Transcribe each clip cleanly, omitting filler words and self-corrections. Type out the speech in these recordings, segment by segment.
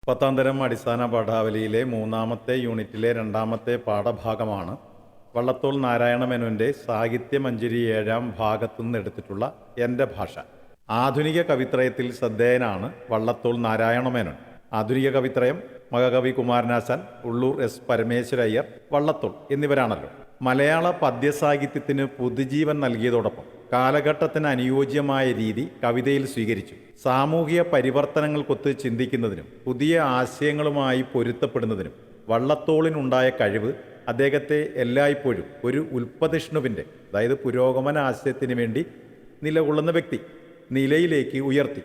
10ാം തരം അടിസ്ഥാന പാഠാവലിയിലെ 3ാമത്തെ യൂണിറ്റിലെ 2ാമത്തെ പാഠഭാഗമാണ് വള്ളത്തോൾ നാരായണ മേനോൻ്റെ സാഹിത്യമഞ്ജരി 7ാം ഭാഗത്തുനിന്ന് എടുത്തിട്ടുള്ള എൻ്റെ ഭാഷ. ആധുനിക കവിത്രയത്തിൽ ശ്രദ്ധേയനാണ് വള്ളത്തോൾ നാരായണ മേനോൻ. ആധുനിക കവിത്രയം മഹാകവി കുമാരനാശാൻ, ഉള്ളൂർ എസ് പരമേശ്വരയ്യർ, വള്ളത്തോൾ എന്നിവരാണല്ലോ. മലയാള പദ്യസാഹിത്യത്തിന് പുതുജീവൻ നൽകിയതോടൊപ്പം കാലഘട്ടത്തിന് അനുയോജ്യമായ രീതി കവിതയിൽ സ്വീകരിച്ചു. സാമൂഹിക പരിവർത്തനങ്ങൾക്കൊത്ത് ചിന്തിക്കുന്നതിനും പുതിയ ആശയങ്ങളുമായി പൊരുത്തപ്പെടുന്നതിനും വള്ളത്തോളിനുണ്ടായ കഴിവ് അദ്ദേഹത്തെ എല്ലായ്പ്പോഴും ഒരു ഉൽപ്പതിഷ്ണുവിൻ്റെ, അതായത് പുരോഗമന ആശയത്തിന് വേണ്ടി നിലകൊള്ളുന്ന വ്യക്തി നിലയിലേക്ക് ഉയർത്തി.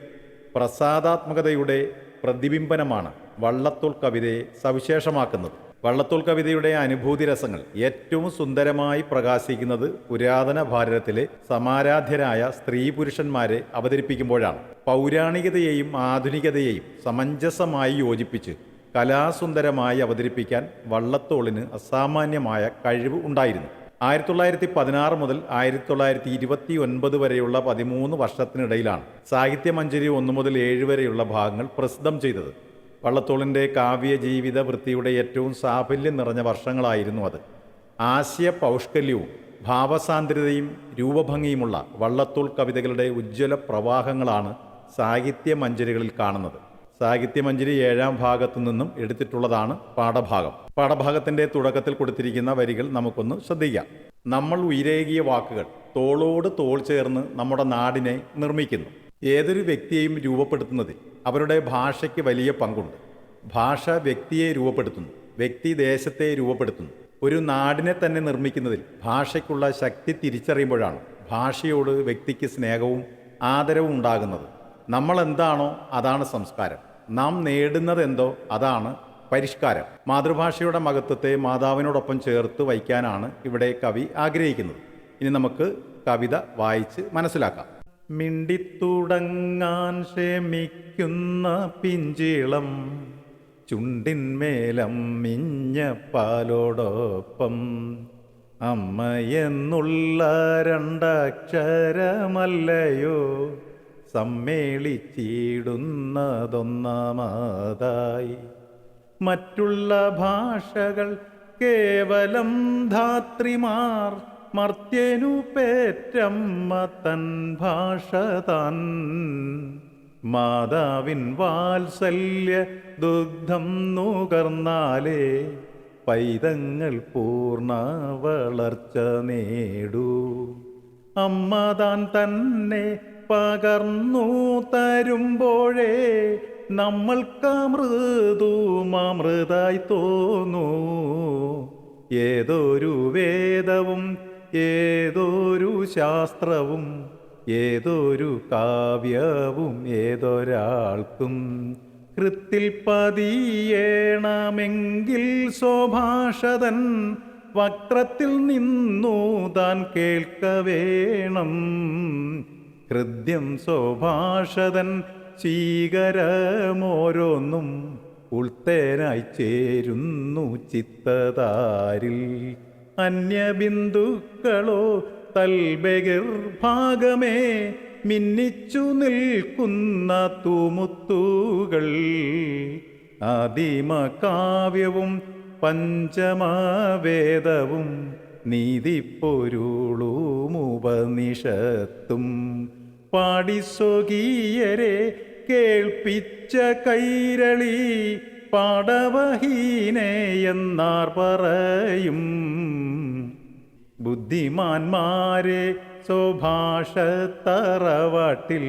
പ്രസാദാത്മകതയുടെ പ്രതിബിംബനമാണ് വള്ളത്തോൾ കവിതയെ സവിശേഷമാക്കുന്നത്. വള്ളത്തോൾ കവിതയുടെ അനുഭൂതി രസങ്ങൾ ഏറ്റവും സുന്ദരമായി പ്രകാശിക്കുന്നത് പുരാതന ഭാരതത്തിലെ സമാരാധ്യരായ സ്ത്രീ പുരുഷന്മാരെ അവതരിപ്പിക്കുമ്പോഴാണ്. പൗരാണികതയെയും ആധുനികതയെയും സമഞ്ജസമായി യോജിപ്പിച്ച് കലാസുന്ദരമായി അവതരിപ്പിക്കാൻ വള്ളത്തോളിന് അസാമാന്യമായ കഴിവ് ഉണ്ടായിരുന്നു. 1916 മുതൽ 1929 വരെയുള്ള 13 വർഷത്തിനിടയിലാണ് സാഹിത്യമഞ്ജരി 1 മുതൽ 7 വരെയുള്ള ഭാഗങ്ങൾ പ്രസിദ്ധം ചെയ്തത്. വള്ളത്തോളിൻ്റെ കാവ്യജീവിത വൃത്തിയുടെ ഏറ്റവും സാഫല്യം നിറഞ്ഞ വർഷങ്ങളായിരുന്നു അത്. ആശയ പൗഷ്കല്യവും ഭാവസാന്ദ്രതയും രൂപഭംഗിയുമുള്ള വള്ളത്തോൾ കവിതകളുടെ ഉജ്ജ്വല പ്രവാഹങ്ങളാണ് സാഹിത്യമഞ്ജരികളിൽ കാണുന്നത്. സാഹിത്യമഞ്ജരി 7ാം ഭാഗത്തു നിന്നും എടുത്തിട്ടുള്ളതാണ് പാഠഭാഗം. പാഠഭാഗത്തിൻ്റെ തുടക്കത്തിൽ കൊടുത്തിരിക്കുന്ന വരികൾ നമുക്കൊന്ന് ശ്രദ്ധിക്കാം. നമ്മൾ ഉയരേകിയ വാക്കുകൾ തോളോട് തോൾ ചേർന്ന് നമ്മുടെ നാടിനെ നിർമ്മിക്കുന്നു. ഏതൊരു വ്യക്തിയെയും രൂപപ്പെടുത്തുന്നതിൽ അവരുടെ ഭാഷയ്ക്ക് വലിയ പങ്കുണ്ട്. ഭാഷ വ്യക്തിയെ രൂപപ്പെടുത്തുന്നു, വ്യക്തി ദേശത്തെ രൂപപ്പെടുത്തുന്നു. ഒരു നാടിനെ തന്നെ നിർമ്മിക്കുന്നതിൽ ഭാഷയ്ക്കുള്ള ശക്തി തിരിച്ചറിയുമ്പോഴാണ് ഭാഷയോട് വ്യക്തിക്ക് സ്നേഹവും ആദരവും ഉണ്ടാകുന്നത്. നമ്മൾ എന്താണോ അതാണ് സംസ്കാരം, നാം നേടുന്നതെന്തോ അതാണ് പരിഷ്കാരം. മാതൃഭാഷയുടെ മഹത്വത്തെ മാതാവിനോടൊപ്പം ചേർത്ത് വയ്ക്കാനാണ് ഇവിടെ കവി ആഗ്രഹിക്കുന്നത്. ഇനി നമുക്ക് കവിത വായിച്ച് മനസ്സിലാക്കാം. മിണ്ടിത്തുടങ്ങാൻ ക്ഷമിക്കുന്ന പിഞ്ചിളം ചുണ്ടിന്മേലം മിഞ്ഞ പാലോടൊപ്പം അമ്മയെന്നുള്ള രണ്ടക്ഷരമല്ലയോ സമ്മേളിച്ചിടുന്നതൊന്നാമതായി. മറ്റുള്ള ഭാഷകൾ കേവലം ധാത്രിമാർ, മർത്യനു പേറ്റമ്മ തൻ ഭാഷ താൻ. മാതാവിൻ വാത്സല്യ ദുഗ്ധം നുകർന്നാലേ പൈതങ്ങൾ പൂർണ്ണ വളർച്ച നേടൂ. അമ്മ താൻ തന്നെ പകർന്നു തരുമ്പോഴേ നമ്മൾക്കമൃതുമൃതായി തോന്നൂ. ഏതൊരു വേദവും ഏതൊരു ശാസ്ത്രവും ഏതൊരു കാവ്യവും ഏതൊരാൾക്കും കൃത്തിൽ പതിയേണമെങ്കിൽ സ്വഭാഷതൻ വക്രത്തിൽ നിന്നു താൻ കേൾക്കവേണം. ഹൃദ്യം സ്വഭാഷതൻ സ്വീകരമോരോന്നും ഉൾത്തേനായി ചേരുന്നു ചിത്തതാരിൽ. അന്യബിന്ദുക്കളോ തൽബഹിർഭാഗമേ മിന്നിച്ചു നിൽക്കുന്ന തൂമുത്തുകൾ. ആദിമകാവ്യവും പഞ്ചമവേദവും നീതിപ്പൊരുളും ഉപനിഷത്തും പാടി സ്വകീയരെ കേൾപ്പിച്ച കൈരളി പാടവഹീനെ എന്നാർ പറയും. ബുദ്ധിമാന്മാരെ സ്വഭാഷത്തറവാട്ടിൽ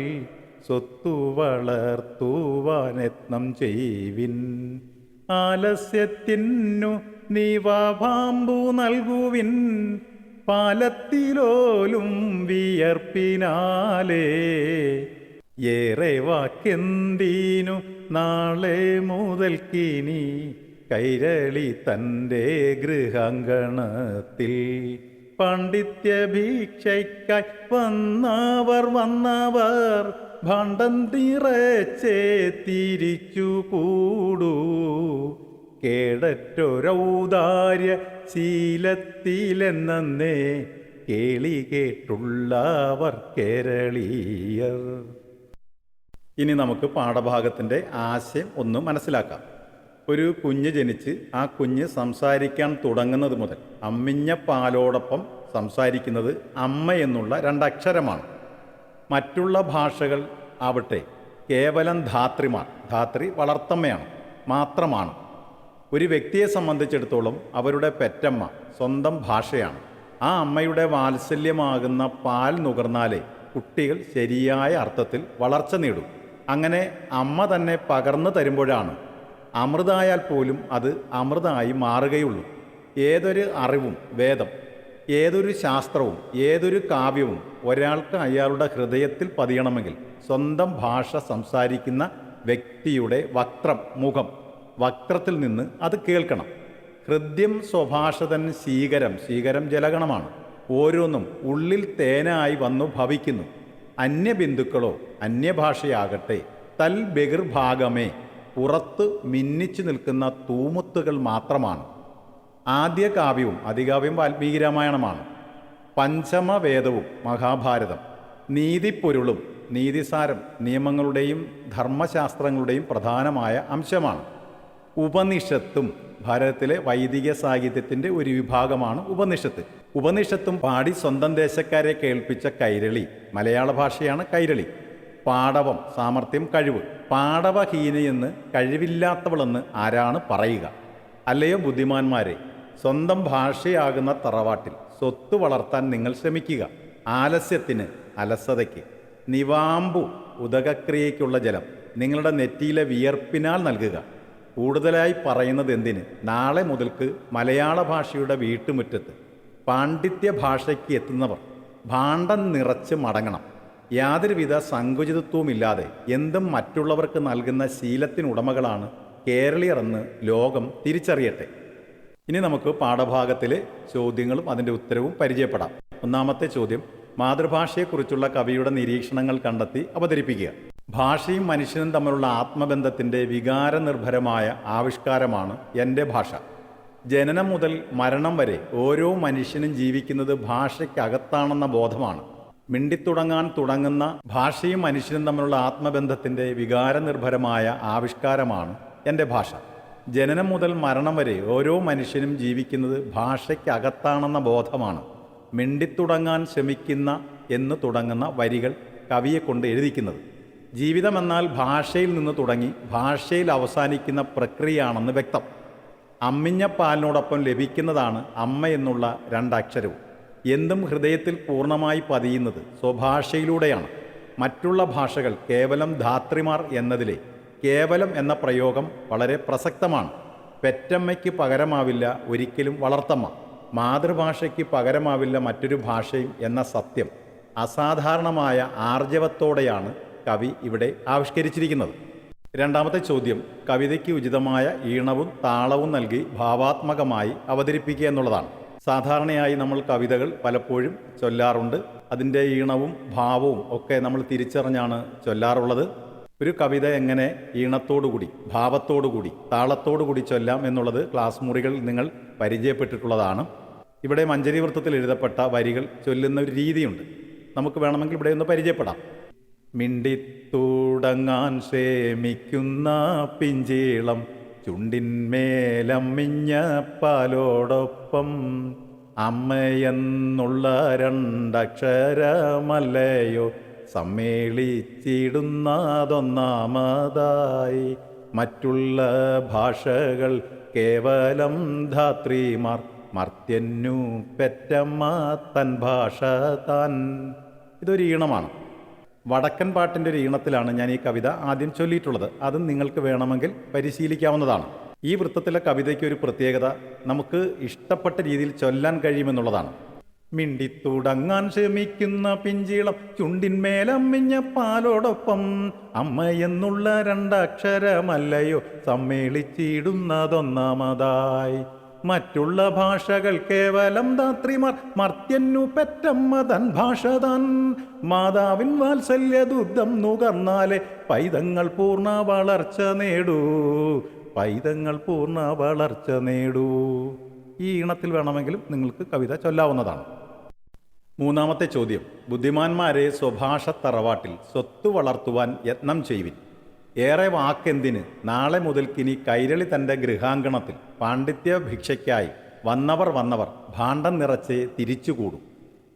സ്വത്തു വളർത്തുവാൻ യത്നം ചെയ്വിൻ. ആലസ്യത്തിനു നിവാഭാമ്പു നൽകുവിൻ, പാലത്തിലോലും വിയർപ്പിനാലേ. ഏറെ വാക്കെന്തിനു നാളെ മുതൽക്കിനി കൈരളി തൻ്റെ ഗൃഹാങ്കണത്തിൽ. പാണ്ഡിത്യഭിക്ഷയ്ക്കായി വന്നവർ ഭാണ്ഡം നിറച്ചേ തിരിച്ചു കൂടൂ. കേടറ്റൊരൗദാര്യ ശീലത്തിലെന്നേ കേളി കേട്ടുള്ളവർ കേരളീയർ. ഇനി നമുക്ക് പാഠഭാഗത്തിൻ്റെ ആശയം ഒന്ന് മനസ്സിലാക്കാം. ഒരു കുഞ്ഞ് ജനിച്ച് ആ കുഞ്ഞ് സംസാരിക്കാൻ തുടങ്ങുന്നത് മുതൽ അമ്മിഞ്ഞ പാലോടൊപ്പം സംസാരിക്കുന്നത് അമ്മ എന്നുള്ള രണ്ടക്ഷരമാണ്. മറ്റുള്ള ഭാഷകൾ ആവട്ടെ കേവലം ധാത്രിമാർ, ധാത്രി വളർത്തമ്മയാണ്, മാത്രമാണ്. ഒരു വ്യക്തിയെ സംബന്ധിച്ചിടത്തോളം അവരുടെ പെറ്റമ്മ സ്വന്തം ഭാഷയാണ്. ആ അമ്മയുടെ വാത്സല്യമാകുന്ന പാൽ നുകർന്നാലേ കുട്ടികൾ ശരിയായ അർത്ഥത്തിൽ വളർച്ച നേടും. അങ്ങനെ അമ്മ തന്നെ പകർന്നു തരുമ്പോഴാണ് അമൃതായാൽ പോലും അത് അമൃതായി മാറുകയുള്ളൂ. ഏതൊരു അറിവും, വേദം, ഏതൊരു ശാസ്ത്രവും, ഏതൊരു കാവ്യവും ഒരാൾക്ക് അയാളുടെ ഹൃദയത്തിൽ പതിയണമെങ്കിൽ സ്വന്തം ഭാഷ സംസാരിക്കുന്ന വ്യക്തിയുടെ വക്രം, മുഖം, വക്രത്തിൽ നിന്ന് അത് കേൾക്കണം. ഹൃദ്യം സ്വഭാഷതൻ ശീകരം, ശീകരം ജലഗണമാണ്. ഓരോന്നും ഉള്ളിൽ തേനായി വന്നു ഭവിക്കുന്നു. അന്യബിന്ദുക്കളോ അന്യഭാഷയാകട്ടെ തൽ ബഹിർഭാഗമേ, പുറത്ത് മിന്നിച്ചു നിൽക്കുന്ന തൂമുത്തുകൾ മാത്രമാണ്. ആദ്യ കാവ്യവും അതികാവ്യം വാൽമീകി രാമായണമാണ്. പഞ്ചമവേദവും മഹാഭാരതം. നീതിപ്പൊരുളും നീതിസാരം നിയമങ്ങളുടെയും ധർമ്മശാസ്ത്രങ്ങളുടെയും പ്രധാനമായ അംശമാണ്. ഉപനിഷത്തും ഭാരതത്തിലെ വൈദിക സാഹിത്യത്തിൻ്റെ ഒരു വിഭാഗമാണ് ഉപനിഷത്ത്. ഉപനിഷത്തും പാടി സ്വന്തം ദേശക്കാരെ കേൾപ്പിച്ച കൈരളി, മലയാള ഭാഷയാണ് കൈരളി. പാടവം, സാമർത്ഥ്യം, കഴിവ്. പാടവഹീനയെന്ന്, കഴിവില്ലാത്തവളെന്ന് ആരാണ് പറയുക? അല്ലയോ ബുദ്ധിമാന്മാരെ, സ്വന്തം ഭാഷയാകുന്ന തറവാട്ടിൽ സ്വത്ത് വളർത്താൻ നിങ്ങൾ ശ്രമിക്കുക. ആലസ്യത്തിന്, അലസതയ്ക്ക്, നിവാമ്പു ഉദകക്രിയയ്ക്കുള്ള ജലം നിങ്ങളുടെ നെറ്റിയിലെ വിയർപ്പിനാൽ നൽകുക. കൂടുതലായി പറയുന്നത് എന്തിന്? നാളെ മുതൽക്ക് മലയാള ഭാഷയുടെ വീട്ടുമുറ്റത്ത് പാണ്ഡിത്യ ഭാഷയ്ക്ക് എത്തുന്നവർ ഭാണ്ഡം നിറച്ച് മടങ്ങണം. യാതൊരുവിധ സങ്കുചിതത്വവുമില്ലാതെ എന്തും മറ്റുള്ളവർക്ക് നൽകുന്ന ശീലത്തിനുടമകളാണ് കേരളീയർ എന്ന് ലോകം തിരിച്ചറിയട്ടെ. ഇനി നമുക്ക് പാഠഭാഗത്തിലെ ചോദ്യങ്ങളും അതിൻ്റെ ഉത്തരവും പരിചയപ്പെടാം. ഒന്നാമത്തെ ചോദ്യം, മാതൃഭാഷയെക്കുറിച്ചുള്ള കവിയുടെ നിരീക്ഷണങ്ങൾ കണ്ടെത്തി അവതരിപ്പിക്കുക. ഭാഷയും മനുഷ്യനും തമ്മിലുള്ള ആത്മബന്ധത്തിൻ്റെ വികാരനിർഭരമായ ആവിഷ്കാരമാണ് എൻ്റെ ഭാഷ. ജനനം മുതൽ മരണം വരെ ഓരോ മനുഷ്യനും ജീവിക്കുന്നത് ഭാഷയ്ക്കകത്താണെന്ന ബോധമാണ്. മിണ്ടിത്തുടങ്ങാൻ തുടങ്ങുന്ന ഭാഷയും മനുഷ്യനും തമ്മിലുള്ള ആത്മബന്ധത്തിൻ്റെ വികാരനിർഭരമായ ആവിഷ്കാരമാണ് എൻ്റെ ഭാഷ. ജനനം മുതൽ മരണം വരെ ഓരോ മനുഷ്യനും ജീവിക്കുന്നത് ഭാഷയ്ക്കകത്താണെന്ന ബോധമാണ്. മിണ്ടിത്തുടങ്ങാൻ ശ്രമിക്കുന്ന എന്ന് തുടങ്ങുന്ന വരികൾ കവിയെ കൊണ്ട് എഴുതിക്കുന്നത്. ജീവിതമെന്നാൽ ഭാഷയിൽ നിന്ന് തുടങ്ങി ഭാഷയിൽ അവസാനിക്കുന്ന പ്രക്രിയയാണെന്ന് വ്യക്തം. അമ്മിഞ്ഞ പാലിനോടൊപ്പം ലഭിക്കുന്നതാണ് അമ്മ എന്നുള്ള രണ്ടക്ഷരവും. എന്തും ഹൃദയത്തിൽ പൂർണ്ണമായി പതിയുന്നത് സ്വഭാഷയിലൂടെയാണ്. മറ്റുള്ള ഭാഷകൾ കേവലം ധാത്രിമാർ എന്നതിലെ കേവലം എന്ന പ്രയോഗം വളരെ പ്രസക്തമാണ്. പെറ്റമ്മയ്ക്ക് പകരമാവില്ല ഒരിക്കലും വളർത്തമ്മ, മാതൃഭാഷയ്ക്ക് പകരമാവില്ല മറ്റൊരു ഭാഷയും എന്ന സത്യം അസാധാരണമായ ആർജവത്തോടെയാണ് കവി ഇവിടെ ആവിഷ്കരിച്ചിരിക്കുന്നത്. രണ്ടാമത്തെ ചോദ്യം, കവിതയ്ക്ക് ഉചിതമായ ഈണവും താളവും നൽകി ഭാവാത്മകമായി അവതരിപ്പിക്കുക എന്നുള്ളതാണ്. സാധാരണയായി നമ്മൾ കവിതകൾ പലപ്പോഴും ചൊല്ലാറുണ്ട്. അതിൻ്റെ ഈണവും ഭാവവും ഒക്കെ നമ്മൾ തിരിച്ചറിഞ്ഞാണ് ചൊല്ലാറുള്ളത്. ഒരു കവിത എങ്ങനെ ഈണത്തോടുകൂടി, ഭാവത്തോടുകൂടി, താളത്തോടുകൂടി ചൊല്ലാം എന്നുള്ളത് ക്ലാസ് മുറികളിൽ നിങ്ങൾ പരിചയപ്പെട്ടിട്ടുള്ളതാണ്. ഇവിടെ മഞ്ചരി വൃത്തത്തിൽ എഴുതപ്പെട്ട വരികൾ ചൊല്ലുന്ന ഒരു രീതിയുണ്ട്. നമുക്ക് വേണമെങ്കിൽ ഇവിടെ ഒന്ന് പരിചയപ്പെടാം. മിണ്ടിത്തുടങ്ങാൻ ശ്രമിക്കുന്ന പിഞ്ചീളം ചുണ്ടിന്മേലമ്മിഞ്ഞ പാലോടൊപ്പം അമ്മയെന്നുള്ള രണ്ടക്ഷരമല്ലയോ സമ്മേളിച്ചിടുന്നതൊന്നാമതായി. മറ്റുള്ള ഭാഷകൾ കേവലം ധാത്രിമാർ, മർത്യന്നു പെറ്റമ്മ തൻ ഭാഷ താൻ. ഇതൊരു ഈണമാണ്. വടക്കൻ പാട്ടിൻ്റെ ഒരു ഈണത്തിലാണ് ഞാൻ ഈ കവിത ആദ്യം ചൊല്ലിയിട്ടുള്ളത്. അതും നിങ്ങൾക്ക് വേണമെങ്കിൽ പരിശീലിക്കാവുന്നതാണ്. ഈ വൃത്തത്തിലെ കവിതയ്ക്ക് ഒരു പ്രത്യേകത നമുക്ക് ഇഷ്ടപ്പെട്ട രീതിയിൽ ചൊല്ലാൻ കഴിയുമെന്നുള്ളതാണ്. മിണ്ടിത്തുടങ്ങാൻ ശ്രമിക്കുന്ന പിഞ്ചീളം ചുണ്ടിന്മേലമ്മിഞ്ഞ പാലോടൊപ്പം അമ്മയെന്നുള്ള രണ്ടക്ഷരമല്ലയോ സമ്മേളിച്ചിടുന്നതൊന്നാമതായി. മറ്റുള്ള ഭാഷകൾ കേവലം ധാത്രിമാർ, മർത്യന്നു പെറ്റമ്മ തൻ ഭാഷ താൻ. മാതാവിൻ വാത്സല്യ ദുഗ്ധം നുകർന്നാലേ പൈതങ്ങൾ പൂർണ്ണ വളർച്ച നേടൂ, പൈതങ്ങൾ പൂർണ്ണ വളർച്ച നേടൂ. ഈ ഈണത്തിൽ വേണമെങ്കിലും നിങ്ങൾക്ക് കവിത ചൊല്ലാവുന്നതാണ്. മൂന്നാമത്തെ ചോദ്യം. ബുദ്ധിമാന്മാരെ സ്വഭാഷ തറവാട്ടിൽ സ്വത്ത് വളർത്തുവാൻ യത്നം ചെയ്യുവിൻ. ഏറെ വാക്കെന്തിന്, നാളെ മുതൽക്കിനി കൈരളി തൻ്റെ ഗൃഹാങ്കണത്തിൽ പാണ്ഡിത്യ ഭിക്ഷയ്ക്കായി വന്നവർ ഭാണ്ഡം നിറച്ച് തിരിച്ചുകൂടും.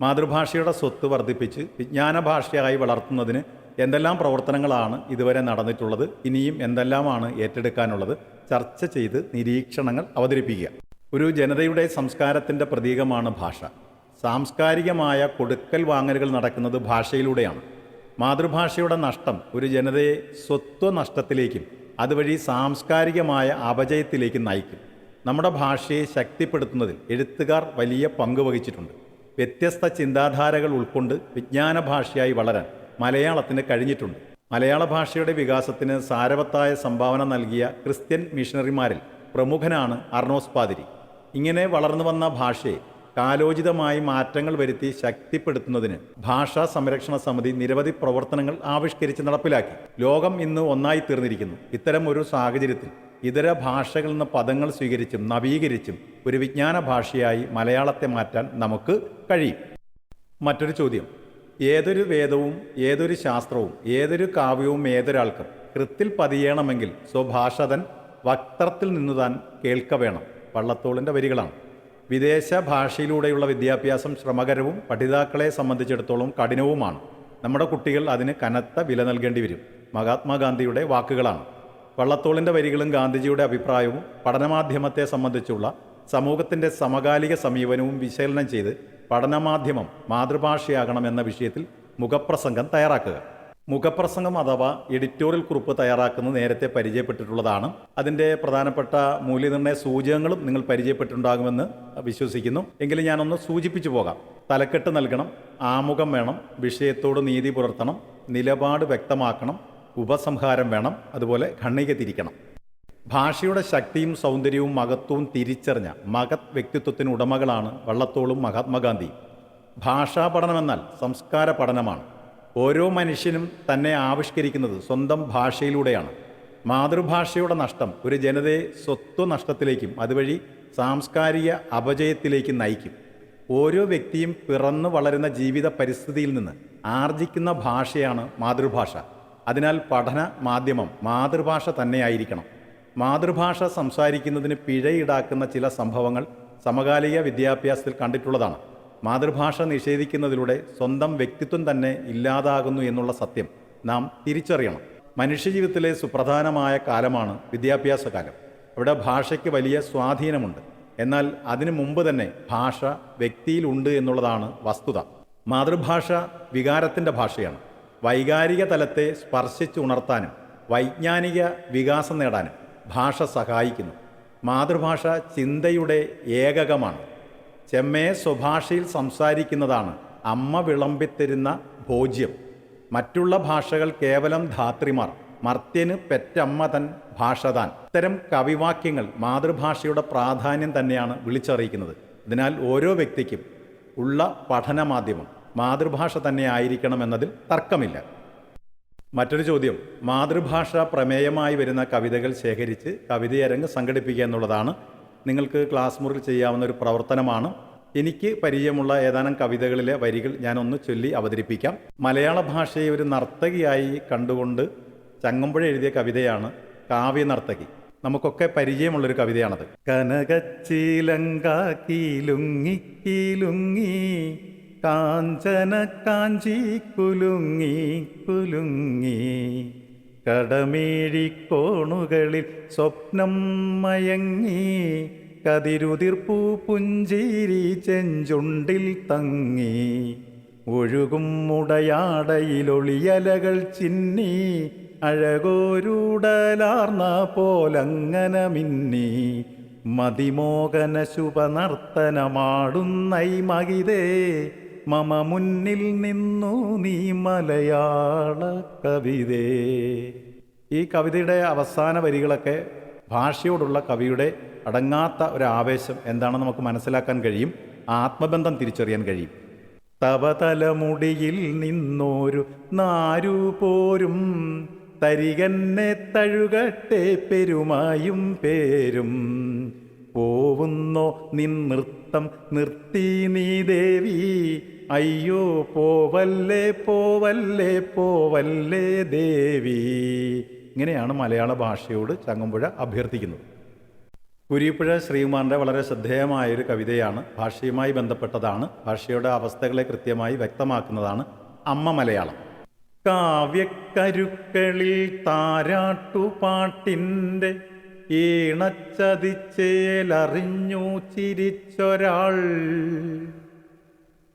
മാതൃഭാഷയുടെ സ്വത്ത് വർദ്ധിപ്പിച്ച് വിജ്ഞാന ഭാഷയായി വളർത്തുന്നതിന് എന്തെല്ലാം പ്രവർത്തനങ്ങളാണ് ഇതുവരെ നടന്നിട്ടുള്ളത്, ഇനിയും എന്തെല്ലാമാണ് ഏറ്റെടുക്കാനുള്ളത്, ചർച്ച ചെയ്ത് നിരീക്ഷണങ്ങൾ അവതരിപ്പിക്കുക. ഒരു ജനതയുടെ സംസ്കാരത്തിൻ്റെ പ്രതീകമാണ് ഭാഷ. സാംസ്കാരികമായ കൊടുക്കൽ വാങ്ങലുകൾ നടക്കുന്നത് ഭാഷയിലൂടെയാണ്. മാതൃഭാഷയുടെ നഷ്ടം ഒരു ജനതയെ സ്വത്വനഷ്ടത്തിലേക്കും അതുവഴി സാംസ്കാരികമായ അപജയത്തിലേക്കും നയിക്കും. നമ്മുടെ ഭാഷയെ ശക്തിപ്പെടുത്തുന്നതിൽ എഴുത്തുകാർ വലിയ പങ്ക് വഹിച്ചിട്ടുണ്ട്. വ്യത്യസ്ത ചിന്താധാരകൾ ഉൾക്കൊണ്ട് വിജ്ഞാന ഭാഷയായി വളരാൻ മലയാളത്തിന് കഴിഞ്ഞിട്ടുണ്ട്. മലയാള ഭാഷയുടെ വികാസത്തിന് സാരവത്തായ സംഭാവന നൽകിയ ക്രിസ്ത്യൻ മിഷണറിമാരിൽ പ്രമുഖനാണ് അർണോസ് പാതിരി. ഇങ്ങനെ വളർന്നു വന്ന ഭാഷയെ കാലോചിതമായി മാറ്റങ്ങൾ വരുത്തി ശക്തിപ്പെടുത്തുന്നതിന് ഭാഷാ സംരക്ഷണ സമിതി നിരവധി പ്രവർത്തനങ്ങൾ ആവിഷ്കരിച്ച് നടപ്പിലാക്കി. ലോകം ഇന്ന് ഒന്നായി തീർന്നിരിക്കുന്നു. ഇത്തരം ഒരു സാഹചര്യത്തിൽ ഇതര ഭാഷകളിൽ നിന്ന് പദങ്ങൾ സ്വീകരിച്ചും നവീകരിച്ചും ഒരു വിജ്ഞാന ഭാഷയായി മലയാളത്തെ മാറ്റാൻ നമുക്ക് കഴിയും. മറ്റൊരു ചോദ്യം. ഏതൊരു വേദവും ഏതൊരു ശാസ്ത്രവും ഏതൊരു കാവ്യവും ഏതൊരാൾക്കും കൃത്തിൽ പതിയണമെങ്കിൽ സ്വഭാഷതൻ വക്തത്തിൽ നിന്നു താൻ കേൾക്ക വേണം. വള്ളത്തോളിൻ്റെ വരികളാണ്. വിദേശ ഭാഷയിലൂടെയുള്ള വിദ്യാഭ്യാസം ശ്രമകരവും പഠിതാക്കളെ സംബന്ധിച്ചിടത്തോളം കഠിനവുമാണ്. നമ്മുടെ കുട്ടികൾ അതിന് കനത്ത വില നൽകേണ്ടി വരും. മഹാത്മാഗാന്ധിയുടെ വാക്കുകളാണ്. വള്ളത്തോളിൻ്റെ വരികളും ഗാന്ധിജിയുടെ അഭിപ്രായവും പഠനമാധ്യമത്തെ സംബന്ധിച്ചുള്ള സമൂഹത്തിൻ്റെ സമകാലിക സമീപനവും വിശകലനം ചെയ്ത് പഠനമാധ്യമം മാതൃഭാഷയാകണമെന്ന വിഷയത്തിൽ മുഖപ്രസംഗം തയ്യാറാക്കുക. മുഖപ്രസംഗം അഥവാ എഡിറ്റോറിയൽ കുറിപ്പ് തയ്യാറാക്കുന്നത് നേരത്തെ പരിചയപ്പെട്ടിട്ടുള്ളതാണ്. അതിൻ്റെ പ്രധാനപ്പെട്ട മൂല്യനിർണ്ണയ സൂചകങ്ങളും നിങ്ങൾ പരിചയപ്പെട്ടിട്ടുണ്ടാകുമെന്ന് വിശ്വസിക്കുന്നു. എങ്കിലും ഞാനൊന്ന് സൂചിപ്പിച്ചു പോകാം. തലക്കെട്ട് നൽകണം, ആമുഖം വേണം, വിഷയത്തോട് നീതി പുലർത്തണം, നിലപാട് വ്യക്തമാക്കണം, ഉപസംഹാരം വേണം, അതുപോലെ ഖണ്ഡിക തിരിക്കണം. ഭാഷയുടെ ശക്തിയും സൗന്ദര്യവും മഹത്വവും തിരിച്ചറിഞ്ഞ മഹത് വ്യക്തിത്വത്തിന് ഉടമകളാണ് വള്ളത്തോളും മഹാത്മാഗാന്ധിയും. ഭാഷാ പഠനമെന്നാൽ സംസ്കാര പഠനമാണ്. ഓരോ മനുഷ്യനും തന്നെ ആവിഷ്കരിക്കുന്നത് സ്വന്തം ഭാഷയിലൂടെയാണ്. മാതൃഭാഷയുടെ നഷ്ടം ഒരു ജനതയെ സ്വത്വനഷ്ടത്തിലേക്കും അതുവഴി സാംസ്കാരിക അപജയത്തിലേക്കും നയിക്കും. ഓരോ വ്യക്തിയും പിറന്നു വളരുന്ന ജീവിത പരിസ്ഥിതിയിൽ നിന്ന് ആർജിക്കുന്ന ഭാഷയാണ് മാതൃഭാഷ. അതിനാൽ പഠന മാധ്യമം മാതൃഭാഷ തന്നെയായിരിക്കണം. മാതൃഭാഷ സംസാരിക്കുന്നതിന് പിഴ ഈടാക്കുന്ന ചില സംഭവങ്ങൾ സമകാലിക വിദ്യാഭ്യാസത്തിൽ കണ്ടിട്ടുള്ളതാണ്. മാതൃഭാഷ നിഷേധിക്കുന്നതിലൂടെ സ്വന്തം വ്യക്തിത്വം തന്നെ ഇല്ലാതാകുന്നു എന്നുള്ള സത്യം നാം തിരിച്ചറിയണം. മനുഷ്യജീവിതത്തിലെ സുപ്രധാനമായ കാലമാണ് വിദ്യാഭ്യാസ കാലം. അവിടെ ഭാഷയ്ക്ക് വലിയ സ്വാധീനമുണ്ട്. എന്നാൽ അതിനു മുമ്പ് തന്നെ ഭാഷ വ്യക്തിയിലുണ്ട് എന്നുള്ളതാണ് വസ്തുത. മാതൃഭാഷ വികാരത്തിൻ്റെ ഭാഷയാണ്. വൈകാരിക തലത്തെ സ്പർശിച്ച് ഉണർത്താനും വൈജ്ഞാനിക വികാസം നേടാനും ഭാഷ സഹായിക്കുന്നു. മാതൃഭാഷ ചിന്തയുടെ ഏകകമാണ്. ചെമ്മേ സ്വഭാഷയിൽ സംസാരിക്കുന്നതാണ് അമ്മ വിളമ്പിത്തരുന്ന ഭോജ്യം. മറ്റുള്ള ഭാഷകൾ കേവലം ധാത്രിമാർ, മർത്യന് പെറ്റമ്മ തൻ ഭാഷ താൻ. ഇത്തരം കവിവാക്യങ്ങൾ മാതൃഭാഷയുടെ പ്രാധാന്യം തന്നെയാണ് വിളിച്ചറിയിക്കുന്നത്. അതിനാൽ ഓരോ വ്യക്തിക്കും ഉള്ള പഠനമാധ്യമം മാതൃഭാഷ തന്നെ ആയിരിക്കണമെന്നതിൽ തർക്കമില്ല. മറ്റൊരു ചോദ്യം. മാതൃഭാഷ പ്രമേയമായി വരുന്ന കവിതകൾ ശേഖരിച്ച് കവിതയരങ്ങ് സംഘടിപ്പിക്കുക എന്നുള്ളതാണ്. നിങ്ങൾക്ക് ക്ലാസ് മുറിയിൽ ചെയ്യാവുന്ന ഒരു പ്രവർത്തനമാണ്. എനിക്ക് പരിചയമുള്ള ഏതാനും കവിതകളിലെ വരികൾ ഞാനൊന്ന് ചൊല്ലി അവതരിപ്പിക്കാം. മലയാള ഭാഷയെ ഒരു നർത്തകിയായി കണ്ടുകൊണ്ട് ചങ്ങമ്പുഴ എഴുതിയ കവിതയാണ് കാവ്യ നർത്തകി. നമുക്കൊക്കെ പരിചയമുള്ളൊരു കവിതയാണത്. കനകച്ചിലങ്കാക്കിലുങ്ങി കാഞ്ചന കാഞ്ചി കുലുങ്ങി കുലുങ്ങി കടമേഴിക്കോണുകളിൽ സ്വപ്നം മയങ്ങി കതിരുതിർപ്പൂ പുഞ്ചിരി ചെഞ്ചുണ്ടിൽ തങ്ങി ഒഴുകും മുടയാടയിലൊളിയലകൾ ചിന്നി അഴകോരുടലാർന്ന പോലങ്ങനെ മിന്നി മതിമോഹന ശുഭനർത്തനമാടുന്നൈ മകിതേ മമ മുന്നിൽ നിന്നു നീ മലയാള കവിതേ. ഈ കവിതയുടെ അവസാന വരികളൊക്കെ ഭാഷയോടുള്ള കവിയുടെ അടങ്ങാത്ത ഒരു ആവേശം എന്താണെന്ന് നമുക്ക് മനസ്സിലാക്കാൻ കഴിയും. ആത്മബന്ധം തിരിച്ചറിയാൻ കഴിയും. തവ തലമുടിയിൽ നിന്നോരു നാരു പോരും തരികന്നെ തഴുകട്ടെ പെരുമായും പേരും പോവുന്നോ നിൻ നൃത്തം നിർത്തി നീ ദേവി അയ്യോ പോവല്ലേ പോവല്ലേ പോവല്ലേ ദേവി. ഇങ്ങനെയാണ് മലയാള ഭാഷയോട് ചങ്ങമ്പുഴ അഭ്യർത്ഥിക്കുന്നത്. കുരീപ്പുഴ ശ്രീകുമാറിൻ്റെ വളരെ ശ്രദ്ധേയമായൊരു കവിതയാണ്. ഭാഷയുമായി ബന്ധപ്പെട്ടതാണ്. ഭാഷയുടെ അവസ്ഥകളെ കൃത്യമായി വ്യക്തമാക്കുന്നതാണ് അമ്മ മലയാളം. കാവ്യക്കരുക്കളിൽ താരാട്ടുപാട്ടിൻ്റെ ഈണച്ചതിച്ചേലറിഞ്ഞു ചിരിച്ചൊരാൾ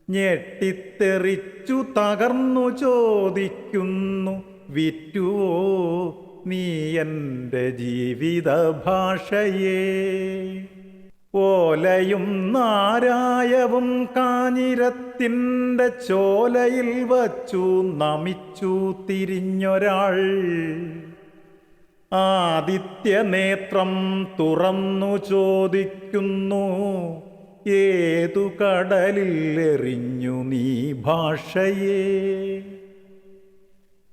ഞെട്ടിത്തെറിച്ചു തകർന്നു ചോദിക്കുന്നു, വിറ്റുവോ നീ എൻ്റെ ജീവിത ഭാഷയെ? ഓലയും നാരായവും കാഞ്ഞിരത്തിൻ്റെ ചോലയിൽ വച്ചു നമിച്ചു തിരിഞ്ഞൊരാൾ ആദിത്യനേത്രം തുറന്നു ചോദിക്കുന്നു, ഏതു കടലിൽ എറിഞ്ഞു നീ ഭാഷയെ?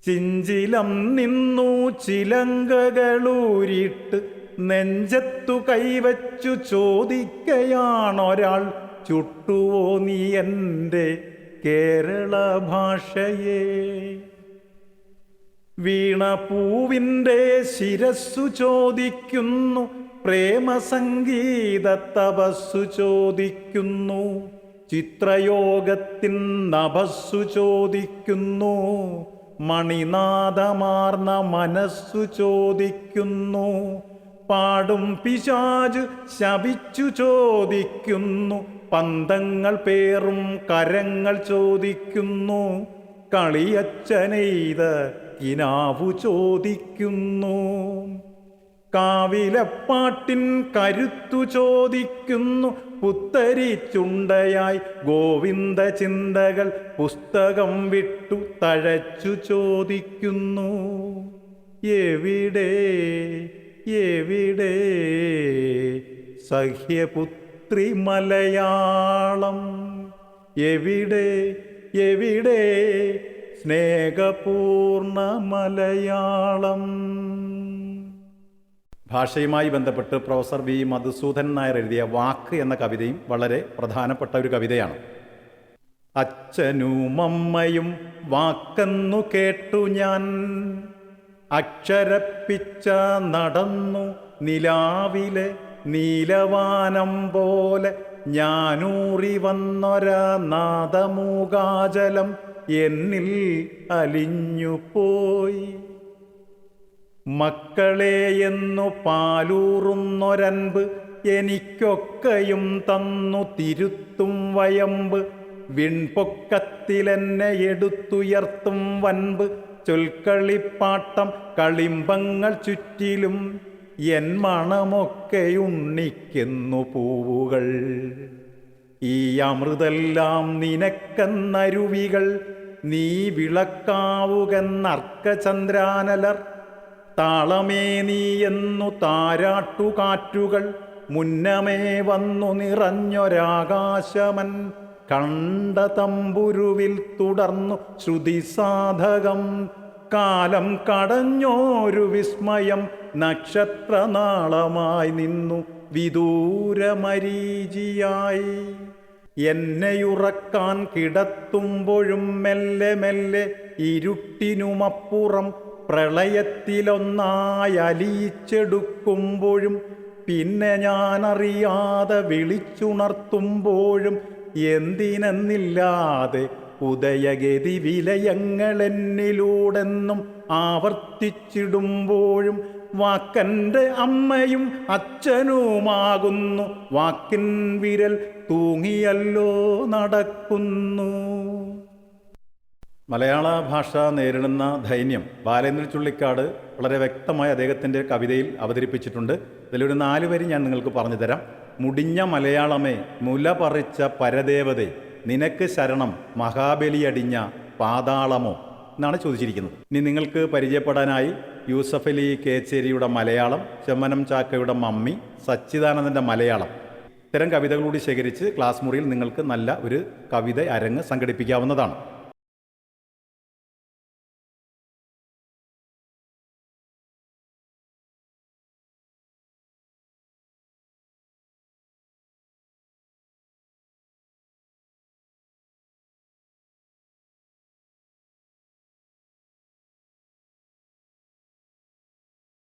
ചിഞ്ചിലം നിന്നു ചിലങ്കകളൂരിട്ട് നെഞ്ചത്തു കൈവച്ചു ചോദിക്കയാണൊരാൾ, ചുട്ടുവോ നീ എൻ്റെ കേരള ഭാഷയെ? വീണപൂവിൻ്റെ ശിരസ്സു ചോദിക്കുന്നു, പ്രേമസംഗീത തപസ്സു ചോദിക്കുന്നു, ചിത്രയോഗത്തിൻ നഭസ്സു ചോദിക്കുന്നു, മണിനാദമാർന്ന മനസ്സു ചോദിക്കുന്നു, പാടും പിശാച് ശപിച്ചു ചോദിക്കുന്നു, പന്തങ്ങൾ പേറും കരങ്ങൾ ചോദിക്കുന്നു, കളിയച്ചനെയ്ത കിനാവു ചോദിക്കുന്നു, കാവിലപ്പാട്ടിൻ കരുത്തു ചോദിക്കുന്നു, പുത്തരി ചുണ്ടയായി ഗോവിന്ദ ചിന്തകൾ പുസ്തകം വിട്ടു തഴച്ചു ചോദിക്കുന്നു, എവിടെ എവിടെ സഹ്യപുത്രി മലയാളം? എവിടെ എവിടെ സ്നേഹപൂർണ മലയാളം? ഭാഷയുമായി ബന്ധപ്പെട്ട് പ്രൊഫസർ വി മധുസൂദൻ നായർ എഴുതിയ വാക്ക് എന്ന കവിതയും വളരെ പ്രധാനപ്പെട്ട ഒരു കവിതയാണ്. അച്ഛനും അമ്മയും വാക്കെന്നു കേട്ടു ഞാൻ, അക്ഷരപ്പിച്ച നടന്നു നിലാവിലെ നീലവാനം പോലെ, ഞാനൂറി വന്നൊരാ നാദമൂകാചലം എന്നിൽ അലിഞ്ഞുപോയി. മക്കളെ എന്നു പാലൂറുന്നൊരൻപ് എനിക്കൊക്കെയും തന്നു തിരുത്തും വയമ്പ്, വിൺപൊക്കത്തിലെന്നെ എടുത്തുയർത്തും വൻപ്, ചൊൽക്കളിപ്പാട്ടം കളിമ്പങ്ങൾ ചുറ്റിലും എൻ മണമൊക്കെയുണ്ണിക്കുന്നു പൂവുകൾ. ഈ അമൃതെല്ലാം നിനക്കെന്നരുവികൾ, നീ വിളക്കാവുകെന്നർക്കചന്ദ്രാനലർ. താളമേ നീ എന്നു താരാട്ടുകാറ്റുകൾ, മുന്നമേ വന്നു നിറഞ്ഞൊരാകാശമൻ. കണ്ട തമ്പുരുവിൽ തുടർന്നു ശ്രുതിസാധകം, കാലം കടഞ്ഞോരു വിസ്മയം നക്ഷത്രനാളമായി നിന്നു വിദൂരമരീചിയായി. എന്നെയുറക്കാൻ കിടത്തുമ്പോഴും മെല്ലെ മെല്ലെ ഇരുട്ടിനുമപ്പുറം പ്രളയത്തിലൊന്നായി അലിയിച്ചെടുക്കുമ്പോഴും, പിന്നെ ഞാനറിയാതെ വിളിച്ചുണർത്തുമ്പോഴും, എന്തിനെന്നില്ലാതെ ഉദയഗതി വിലയങ്ങളെന്നിലൂടെന്നും ആവർത്തിച്ചിടുമ്പോഴും, വാക്കൻ്റെ അമ്മയും അച്ഛനുമാകുന്നു, വാക്കിൻ വിരൽ തൂങ്ങിയല്ലോ നടക്കുന്നു. മലയാള ഭാഷ നേരിടുന്ന ദൈന്യം ബാലേന്ദ്ര ചുള്ളിക്കാട് വളരെ വ്യക്തമായി അദ്ദേഹത്തിൻ്റെ കവിതയിൽ അവതരിപ്പിച്ചിട്ടുണ്ട്. ഇതിലൊരു 4 വരി ഞാൻ നിങ്ങൾക്ക് പറഞ്ഞു തരാം. മുടിഞ്ഞ മലയാളമേ, മുല പറിച്ച പരദേവതേ, നിനക്ക് ശരണം മഹാബലിയടിഞ്ഞ പാതാളമോ എന്നാണ് ചോദിച്ചിരിക്കുന്നത്. ഇനി നിങ്ങൾക്ക് പരിചയപ്പെടാനായി യൂസഫ് അലി കേച്ചേരിയുടെ മലയാളം, ചെമ്മനം ചാക്കയുടെ മമ്മി, സച്ചിദാനന്ദൻ്റെ മലയാളം, ഇത്തരം കവിതകളൂടി ശേഖരിച്ച് ക്ലാസ് മുറിയിൽ നിങ്ങൾക്ക് നല്ല ഒരു കവിത അരങ്ങ് സംഘടിപ്പിക്കാവുന്നതാണ്.